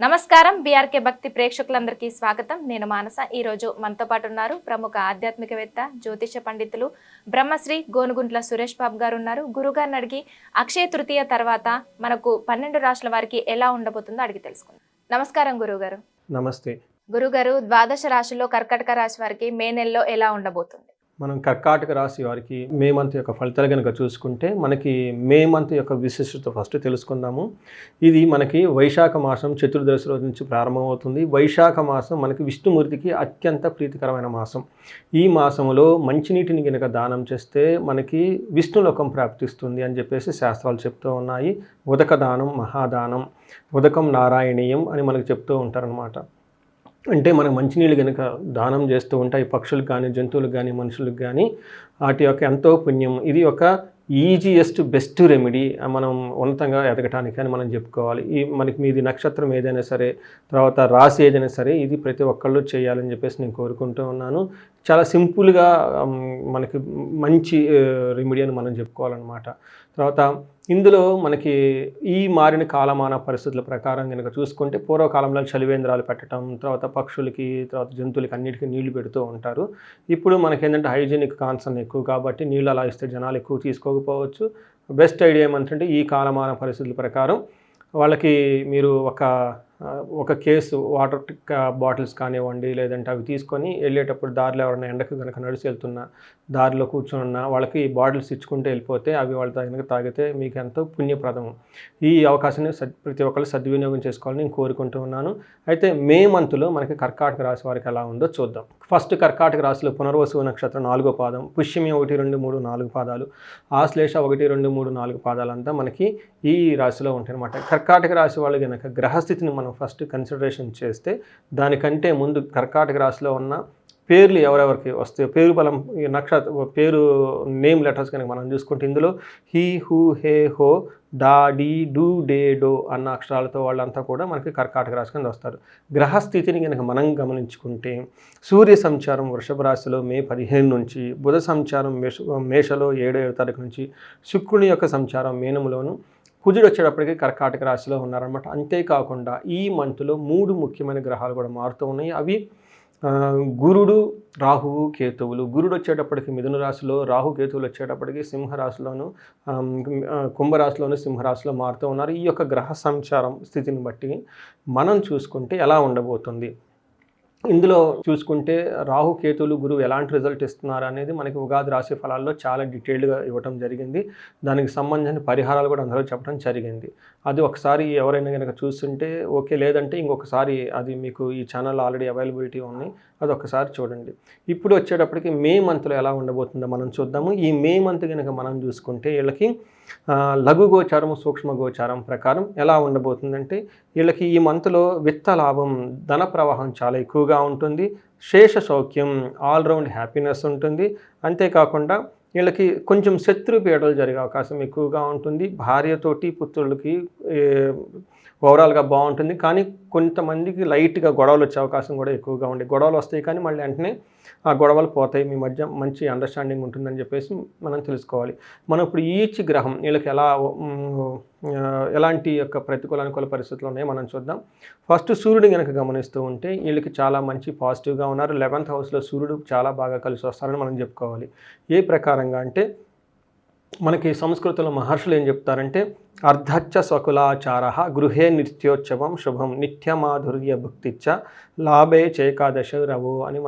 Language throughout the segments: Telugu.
నమస్కారం బీఆర్కే భక్తి ప్రేక్షకులందరికీ స్వాగతం. నేను మానస. ఈ రోజు మనతో పాటు ఉన్నారు ప్రముఖ ఆధ్యాత్మికవేత్త, జ్యోతిష పండితులు బ్రహ్మశ్రీ గోనుగుంట్ల సురేష్ బాబు గారు ఉన్నారు. గురుగారిని అడిగి అక్షయ తృతీయ తర్వాత మనకు 12 రాశుల వారికి ఎలా ఉండబోతుందో అడిగి తెలుసుకుందాం. నమస్కారం గురుగారు. నమస్తే గురుగారు, ద్వాదశ రాశుల్లో కర్కాటక రాశి వారికి మే నెలలో ఎలా ఉండబోతుంది? మనం కర్కాటక రాశి వారికి మే మంత్ యొక్క ఫలితాలు కనుక చూసుకుంటే మనకి మే మంత్ యొక్క విశిష్టత ఫస్ట్ తెలుసుకుందాము. ఇది మనకి వైశాఖ మాసం చతుర్దశి రోజు నుంచి ప్రారంభమవుతుంది. వైశాఖ మాసం మనకి విష్ణుమూర్తికి అత్యంత ప్రీతికరమైన మాసం. ఈ మాసంలో మంచినీటిని కనుక దానం చేస్తే మనకి విష్ణులోకం ప్రాప్తిస్తుంది అని చెప్పేసి శాస్త్రాలు చెప్తూ ఉన్నాయి. ఉదక దానం మహాదానం, ఉదకం నారాయణీయం అని మనకు చెప్తూ ఉంటారనమాట. అంటే మనం మంచినీళ్ళు కనుక దానం చేస్తూ ఉంటాయి పక్షులకు కానీ, జంతువులకు కానీ, మనుషులకు కానీ, వాటి యొక్క ఎంతో పుణ్యం. ఇది ఒక ఈజియెస్ట్ బెస్ట్ రెమెడీ మనం ఉన్నతంగా ఎదగటానికి అని మనం చెప్పుకోవాలి. ఈ మనకి మీది నక్షత్రం ఏదైనా సరే, తర్వాత రాశి ఏదైనా సరే, ఇది ప్రతి ఒక్కళ్ళు చేయాలని చెప్పేసి నేను కోరుకుంటూ ఉన్నాను. చాలా సింపుల్గా మనకి మంచి రెమెడీ అని మనం చెప్పుకోవాలన్నమాట. తర్వాత ఇందులో మనకి ఈ మారిన కాలమాన పరిస్థితుల ప్రకారం కనుక చూసుకుంటే పూర్వకాలంలో చలివేంద్రాలు పెట్టడం, తర్వాత పక్షులకి, తర్వాత జంతువులకి అన్నిటికీ నీళ్లు పెడుతూ ఉంటారు. ఇప్పుడు మనకి ఏంటంటే హైజీనిక్ కాన్సర్న్ ఎక్కువ కాబట్టి నీళ్ళు అలా ఇస్తే జనాలు ఎక్కువ తీసుకోకపోవచ్చు. బెస్ట్ ఐడియా ఏమంటే ఈ కాలమాన పరిస్థితుల ప్రకారం వాళ్ళకి మీరు ఒక కేసు వాటర్ బాటిల్స్ కానివ్వండి, లేదంటే అవి తీసుకొని వెళ్ళేటప్పుడు దారిలో ఎవరైనా ఎండకు కనుక నడిచి వెళ్తున్నా, దారిలో కూర్చొని వాళ్ళకి బాటిల్స్ ఇచ్చుకుంటూ వెళ్ళిపోతే అవి వాళ్ళు కనుక తాగితే మీకు ఎంతో పుణ్యప్రదం. ఈ అవకాశాన్ని ప్రతి ఒక్కళ్ళు సద్వినియోగం చేసుకోవాలని నేను కోరుకుంటూ ఉన్నాను. అయితే మే మంత్లో మనకి కర్కాటక రాశి వారికి ఎలా ఉందో చూద్దాం. ఫస్ట్ కర్కాటక రాశిలో పునర్వసు నక్షత్రం 4వ పాదం, పుష్యమి 1, 2, 3, 4 పాదాలు, ఆశ్లేష 1, 2, 3, 4 పాదాలంతా మనకి ఈ రాశిలో ఉంటాయి అన్నమాట. కర్కాటక రాశి వాళ్ళు కనుక గ్రహస్థితిని మనం ఫస్ట్ కన్సిడరేషన్ చేస్తే దానికంటే ముందు కర్కాటక రాశిలో ఉన్న పేర్లు ఎవరెవరికి వస్తాయి, పేరు బలం, ఈ పేరు నేమ్ లెటర్స్ కనుక మనం చూసుకుంటే ఇందులో హీ, హూ, హే, హో, డా, డీ, డూ, డే, డో అన్న అక్షరాలతో వాళ్ళంతా కూడా మనకి కర్కాటక రాశి కింద వస్తారు. గ్రహస్థితిని కనుక మనం గమనించుకుంటే సూర్య సంచారం వృషభ రాశిలో మే 15 నుంచి, బుధ సంచారం మేషలో 7వ తారీఖు నుంచి, శుక్రుని యొక్క సంచారం మీనంలోను, కుజుడు వచ్చేటప్పటికి కర్కాటక రాశిలో ఉన్నారనమాట. అంతేకాకుండా ఈ మంత్లో 3 ముఖ్యమైన గ్రహాలు కూడా మారుతూ ఉన్నాయి. అవి గురుడు, రాహువు, కేతువులు. గురుడు వచ్చేటప్పటికి మిథున రాశిలో, రాహు కేతువులు వచ్చేటప్పటికి సింహరాశిలోను, కుంభరాశిలోను, సింహరాశిలో మారుతూ ఉన్నారు. ఈ యొక్క గ్రహ సంచారం స్థితిని బట్టి మనం చూసుకుంటే ఎలా ఉండబోతుంది, ఇందులో చూసుకుంటే రాహు కేతువులు, గురువు ఎలాంటి రిజల్ట్ ఇస్తున్నారు అనేది మనకి ఉగాది రాశి ఫలాల్లో చాలా డీటెయిల్డ్గా ఇవ్వడం జరిగింది. దానికి సంబంధించిన పరిహారాలు కూడా అందరూ చెప్పడం జరిగింది. అది ఒకసారి ఎవరైనా కనుక చూస్తుంటే ఓకే, లేదంటే ఇంకొకసారి అది మీకు ఈ ఛానల్ ఆల్రెడీ అవైలబిలిటీ ఉన్నాయి, అది ఒకసారి చూడండి. ఇప్పుడు వచ్చేటప్పటికి మే మంత్లో ఎలా ఉండబోతుందో మనం చూద్దాము. ఈ మే మంత్ కనుక మనం చూసుకుంటే వీళ్ళకి లఘు గోచారం, సూక్ష్మ గోచారం ప్రకారం ఎలా ఉండబోతుందంటే వీళ్ళకి ఈ మంత్లో విత్త లాభం, ధన ప్రవాహం చాలా ఎక్కువగా ఉంటుంది. శేష సౌఖ్యం, ఆల్రౌండ్ హ్యాపీనెస్ ఉంటుంది. అంతేకాకుండా వీళ్ళకి కొంచెం శత్రు పీడలు జరిగే అవకాశం ఎక్కువగా ఉంటుంది. భార్యతోటి, పుత్రులకి ఓవరాల్గా బాగుంటుంది. కానీ కొంతమందికి లైట్గా గొడవలు వచ్చే అవకాశం కూడా ఎక్కువగా ఉండే. గొడవలు వస్తాయి కానీ మళ్ళీ వెంటనే ఆ గొడవలు పోతాయి, మీ మధ్య మంచి అండర్స్టాండింగ్ ఉంటుందని చెప్పేసి మనం తెలుసుకోవాలి. మనం ఇప్పుడు ఈచ్ గ్రహం వీళ్ళకి ఎలాంటి యొక్క ప్రతికూల అనుకూల పరిస్థితులు ఉన్నాయో మనం చూద్దాం. ఫస్ట్ సూర్యుడిని కనుక గమనిస్తూ ఉంటే వీళ్ళకి చాలా మంచి పాజిటివ్గా ఉన్నారు. 11th హౌస్లో సూర్యుడు చాలా బాగా కలిసి వస్తారని మనం చెప్పుకోవాలి. ఏ ప్రకారంగా అంటే మనకి సంస్కృతంలో మహర్షులు ఏం చెప్తారంటే అర్ధచ్చ స్వకులాచార గృహే నిత్యోత్సవం శుభం నిత్యమాధుర్య భుక్తిచ్చ లాభే చేకాదశ రవు అని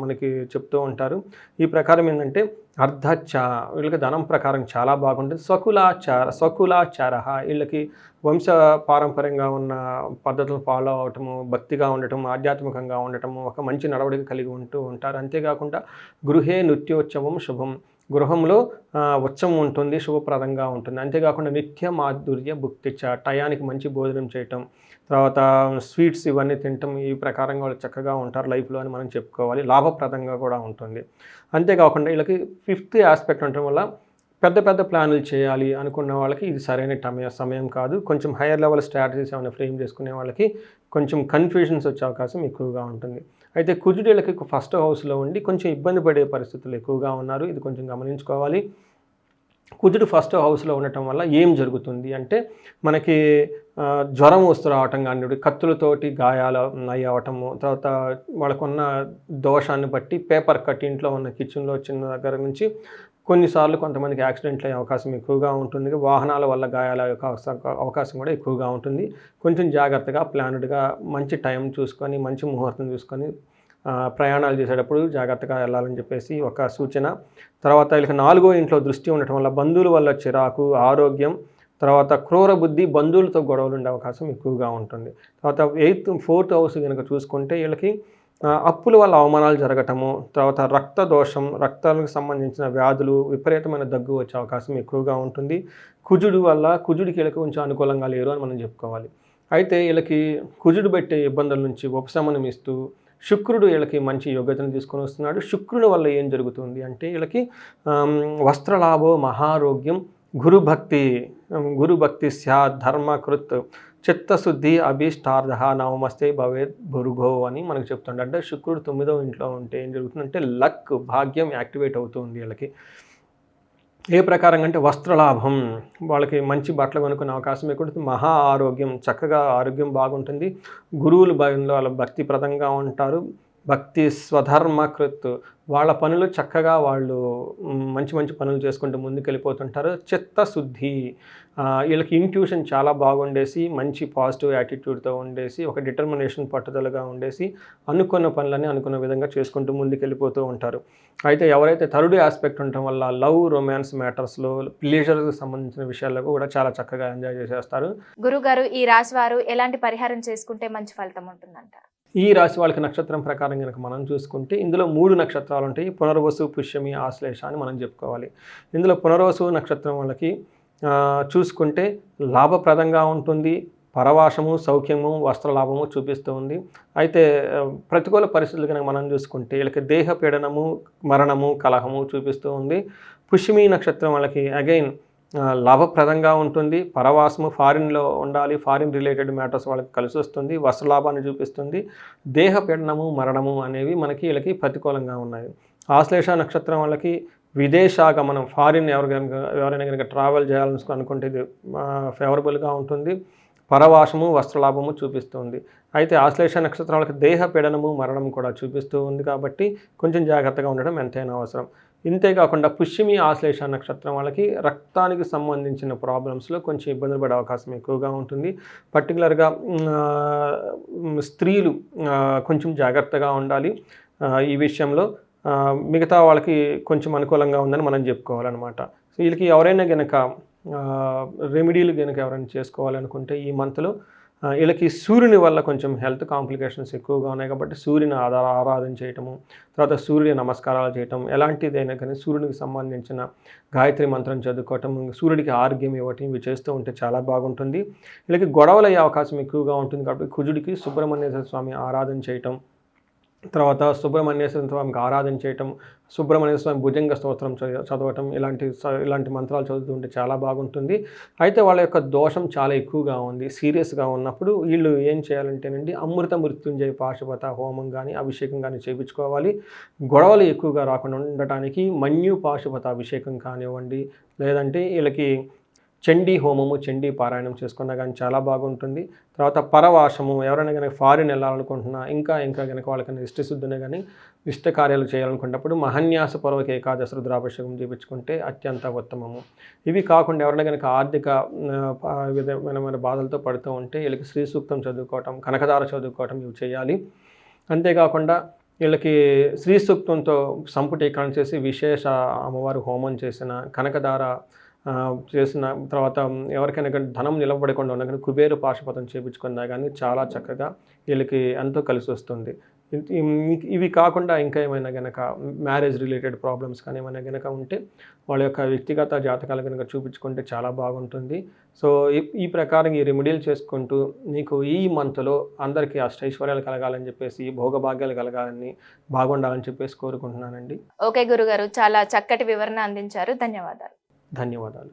మనకి చెప్తూ ఉంటారు. ఈ ప్రకారం ఏంటంటే అర్ధచ్చ వీళ్ళకి ధనం ప్రకారం చాలా బాగుంటుంది. స్వకులాచార వీళ్ళకి వంశ పారంపర్యంగా ఉన్న పద్ధతులు ఫాలో అవటము, భక్తిగా ఉండటం, ఆధ్యాత్మికంగా ఉండటము, ఒక మంచి నడవడిక కలిగి ఉంటూ ఉంటారు. అంతేకాకుండా గృహే నిత్యోత్సవం శుభం, గృహంలో ఉత్సవం ఉంటుంది, శుభప్రదంగా ఉంటుంది. అంతేకాకుండా నిత్య మాధుర్య భుక్తిచ్చ టయానికి మంచి భోజనం చేయటం, తర్వాత స్వీట్స్ ఇవన్నీ తినటం, ఈ ప్రకారంగా వాళ్ళు చక్కగా ఉంటారు లైఫ్లో అని మనం చెప్పుకోవాలి. లాభప్రదంగా కూడా ఉంటుంది. అంతేకాకుండా వీళ్ళకి 5th ఆస్పెక్ట్ ఉండటం వల్ల పెద్ద పెద్ద ప్లాన్లు చేయాలి అనుకున్న వాళ్ళకి ఇది సరైన సమయం కాదు. కొంచెం హైయర్ లెవెల్ స్ట్రాటజీస్ ఏమైనా ఫ్రేమ్ చేసుకునే వాళ్ళకి కొంచెం కన్ఫ్యూజన్స్ వచ్చే అవకాశం ఎక్కువగా ఉంటుంది. అయితే కుజుడీలకి 1st హౌస్లో ఉండి కొంచెం ఇబ్బంది పడే పరిస్థితులు ఎక్కువగా ఉన్నారు. ఇది కొంచెం గమనించుకోవాలి. కుజుడు ఫస్ట్ హౌస్లో ఉండటం వల్ల ఏం జరుగుతుంది అంటే మనకి జ్వరం వస్తూ రావటం కానీ, కత్తులతోటి గాయాలు అవ్వటము, తర్వాత వాళ్ళకున్న దోషాన్ని బట్టి పేపర్ కట్ ఇంట్లో ఉన్న కిచెన్లో చిన్న దగ్గర నుంచి కొన్నిసార్లు కొంతమందికి యాక్సిడెంట్లు అయ్యే అవకాశం ఎక్కువగా ఉంటుంది. వాహనాల వల్ల గాయాల అవకాశం కూడా ఎక్కువగా ఉంటుంది. కొంచెం జాగ్రత్తగా ప్లాన్డ్గా మంచి టైం చూసుకొని మంచి ముహూర్తం చూసుకొని ప్రయాణాలు చేసేటప్పుడు జాగ్రత్తగా వెళ్ళాలని చెప్పేసి ఒక సూచన. తర్వాత వీళ్ళకి 4వ ఇంట్లో దృష్టి ఉండటం వల్ల బంధువుల వల్ల చిరాకు, ఆరోగ్యం, తర్వాత క్రూర బుద్ధి, బంధువులతో గొడవలు ఉండే అవకాశం ఎక్కువగా ఉంటుంది. తర్వాత 4th హౌస్ కనుక చూసుకుంటే వీళ్ళకి అప్పుల వల్ల అవమానాలు జరగటము, తర్వాత రక్త దోషం, రక్తాలకు సంబంధించిన వ్యాధులు, విపరీతమైన దగ్గు వచ్చే అవకాశం ఎక్కువగా ఉంటుంది. కుజుడికి వీళ్ళకి కొంచెం అనుకూలంగా లేరు అని మనం చెప్పుకోవాలి. అయితే వీళ్ళకి కుజుడు పెట్టే ఇబ్బందుల నుంచి ఉపశమనం ఇస్తూ శుక్రుడు వీళ్ళకి మంచి యోగ్యతను తీసుకొని వస్తున్నాడు. శుక్రుని వల్ల ఏం జరుగుతుంది అంటే వీళ్ళకి వస్త్రలాభో, మహారోగ్యం, గురుభక్తి స్యాత్ ధర్మకృత్ చిత్తశుద్ధి అభీష్టార్థ నవమస్తే భవేత్ భురుగో అని మనకు చెప్తుండే. అంటే శుక్రుడు 9వ ఇంట్లో ఉంటే ఏం జరుగుతుందంటే లక్, భాగ్యం యాక్టివేట్ అవుతుంది వీళ్ళకి. ఏ ప్రకారంగా అంటే వస్త్రలాభం, వాళ్ళకి మంచి బట్టలు కొనుక్కునే అవకాశం ఎక్కువ ఉంటుంది. మహా ఆరోగ్యం, చక్కగా ఆరోగ్యం బాగుంటుంది. గురువులు భయంలో వాళ్ళ భక్తిప్రదంగా ఉంటారు. భక్తి స్వధర్మకృత్, వాళ్ళ పనులు చక్కగా వాళ్ళు మంచి మంచి పనులు చేసుకుంటూ ముందుకెళ్ళిపోతుంటారు. చిత్తశుద్ధి, వీళ్ళకి ఇంట్యూషన్ చాలా బాగుండేసి మంచి పాజిటివ్ యాటిట్యూడ్తో ఉండేసి ఒక డిటర్మినేషన్, పట్టుదలగా ఉండేసి అనుకున్న పనులని అనుకున్న విధంగా చేసుకుంటూ ముందుకెళ్ళిపోతూ ఉంటారు. అయితే ఎవరైతే థర్డ్ ఆస్పెక్ట్ ఉండటం వల్ల లవ్, రొమాన్స్ మ్యాటర్స్లో, ప్లేజర్కి సంబంధించిన విషయాల్లో కూడా చాలా చక్కగా ఎంజాయ్ చేసేస్తారు. గురుగారు, ఈ రాశి వారు ఎలాంటి పరిహారం చేసుకుంటే మంచి ఫలితం ఉంటుందంటారు? ఈ రాశి వాళ్ళకి నక్షత్రం ప్రకారం కనుక మనం చూసుకుంటే ఇందులో 3 నక్షత్రాలు ఉంటాయి. పునర్వసు, పుష్యమి, ఆశ్లేష అని మనం చెప్పుకోవాలి. ఇందులో పునర్వసు నక్షత్రం వాళ్ళకి చూసుకుంటే లాభప్రదంగా ఉంటుంది. పరవాసము, సౌఖ్యము, వస్త్రలాభము చూపిస్తూ ఉంది. అయితే ప్రతికూల పరిస్థితులు కనుక మనం చూసుకుంటే వీళ్ళకి దేహ పీడనము, మరణము, కలహము చూపిస్తూ ఉంది. పుష్యమి నక్షత్రం వాళ్ళకి అగైన్ లాభప్రదంగా ఉంటుంది. పరవాసము, ఫారిన్లో ఉండాలి, ఫారిన్ రిలేటెడ్ మ్యాటర్స్ వాళ్ళకి కలిసి వస్తుంది. వస్త్రలాభాన్ని చూపిస్తుంది. దేహ పీడనము, మరణము అనేవి మనకి వీళ్ళకి ప్రతికూలంగా ఉన్నాయి. ఆశ్లేష నక్షత్రం వాళ్ళకి విదేశాగమనం, ఫారిన్ ఎవరైనా కనుక ట్రావెల్ చేయాలని అనుకుంటే ఇది ఫేవరబుల్గా ఉంటుంది. పరవాసము, వస్త్రలాభము చూపిస్తుంది. అయితే ఆశ్లేష నక్షత్రాలకు దేహ పీడనము, మరణం కూడా చూపిస్తూ ఉంది కాబట్టి కొంచెం జాగ్రత్తగా ఉండడం ఎంతైనా అవసరం. ఇంతేకాకుండా పుష్యమి, ఆశ్లేష నక్షత్రం వాళ్ళకి రక్తానికి సంబంధించిన ప్రాబ్లమ్స్లో కొంచెం ఇబ్బందులు పడే అవకాశం ఎక్కువగా ఉంటుంది. పర్టికులర్గా స్త్రీలు కొంచెం జాగ్రత్తగా ఉండాలి ఈ విషయంలో. మిగతా వాళ్ళకి కొంచెం అనుకూలంగా ఉందని మనం చెప్పుకోవాలన్నమాట. సో వీళ్ళకి ఎవరైనా కనుక రెమెడీలు కనుక ఎవరైనా చేసుకోవాలనుకుంటే ఈ మంత్లో వీళ్ళకి సూర్యుని వల్ల కొంచెం హెల్త్ కాంప్లికేషన్స్ ఎక్కువగా ఉన్నాయి కాబట్టి సూర్యుని ఆరాధన చేయటము, తర్వాత సూర్యుని నమస్కారాలు చేయటం, ఎలాంటిదైనా కానీ సూర్యునికి సంబంధించిన గాయత్రి మంత్రం చదువుకోవటం, సూర్యుడికి ఆరోగ్యం ఇవ్వటం, ఇవి చేస్తూ ఉంటే చాలా బాగుంటుంది. వీళ్ళకి గొడవలు అయ్యే అవకాశం ఎక్కువగా ఉంటుంది కాబట్టి కుజుడికి సుబ్రహ్మణ్యేశ్వర స్వామి ఆరాధన చేయటం, తర్వాత సుబ్రహ్మణ్యేశ్వర స్వామికి ఆరాధన చేయటం, సుబ్రహ్మణ్యేశ్వర స్వామి భుజంగ స్తోత్రం చదవటం, ఇలాంటి మంత్రాలు చదువుతుంటే చాలా బాగుంటుంది. అయితే వాళ్ళ యొక్క దోషం చాలా ఎక్కువగా ఉంది. సీరియస్గా ఉన్నప్పుడు వీళ్ళు ఏం చేయాలంటేనండి అమృత మృత్యుంజయ పాశుపత హోమం కానీ అభిషేకం కానీ చేయించుకోవాలి. గొడవలు ఎక్కువగా రాకుండా ఉండటానికి మన్యు పాశుపత అభిషేకం కానివ్వండి, లేదంటే వీళ్ళకి చండీ హోమము, చండీ పారాయణం చేసుకున్నా కానీ చాలా బాగుంటుంది. తర్వాత పరవాసము, ఎవరైనా కనుక ఫారిన్ వెళ్ళాలనుకుంటున్నా, ఇంకా కనుక వాళ్ళకన్నా ఇష్టశుద్ధినే కానీ ఇష్ట కార్యాలు చేయాలనుకున్నప్పుడు మహన్యాసపూర్వక ఏకాదశి రుద్రాభిషేకం చేయించుకుంటే అత్యంత ఉత్తమము. ఇవి కాకుండా ఎవరైనా కనుక ఆర్థిక విధమైన బాధలతో పడుతూ ఉంటే వీళ్ళకి శ్రీ సూక్తం చదువుకోవటం, కనకదార చదువుకోవటం ఇవి చేయాలి. అంతేకాకుండా వీళ్ళకి శ్రీ సూక్తంతో సంపుటీకరణ చేసి విశేష అమ్మవారు హోమం చేసిన, కనకదార చేసిన తర్వాత ఎవరికైనా కానీ ధనం నిలబడకుండా ఉన్నా కానీ కుబేరు పాశుపతం చేయించుకున్నా కానీ చాలా చక్కగా వీళ్ళకి ఎంతో కలిసి వస్తుంది. ఇవి కాకుండా ఇంకా ఏమైనా కనుక మ్యారేజ్ రిలేటెడ్ ప్రాబ్లమ్స్ కానీ ఏమైనా కనుక ఉంటే వాళ్ళ యొక్క వ్యక్తిగత జాతకాలు కనుక చూపించుకుంటే చాలా బాగుంటుంది. సో ఈ ప్రకారం ఈ రెమెడీలు చేసుకుంటూ నీకు ఈ మంత్లో అందరికీ అష్టైశ్వర్యాలు కలగాలని చెప్పేసి, భోగభాగ్యాలు కలగాలని, బాగుండాలని చెప్పేసి కోరుకుంటున్నానండి. ఓకే గురుగారు, చాలా చక్కటి వివరణ అందించారు. ధన్యవాదాలు. ధన్యవాదాలు.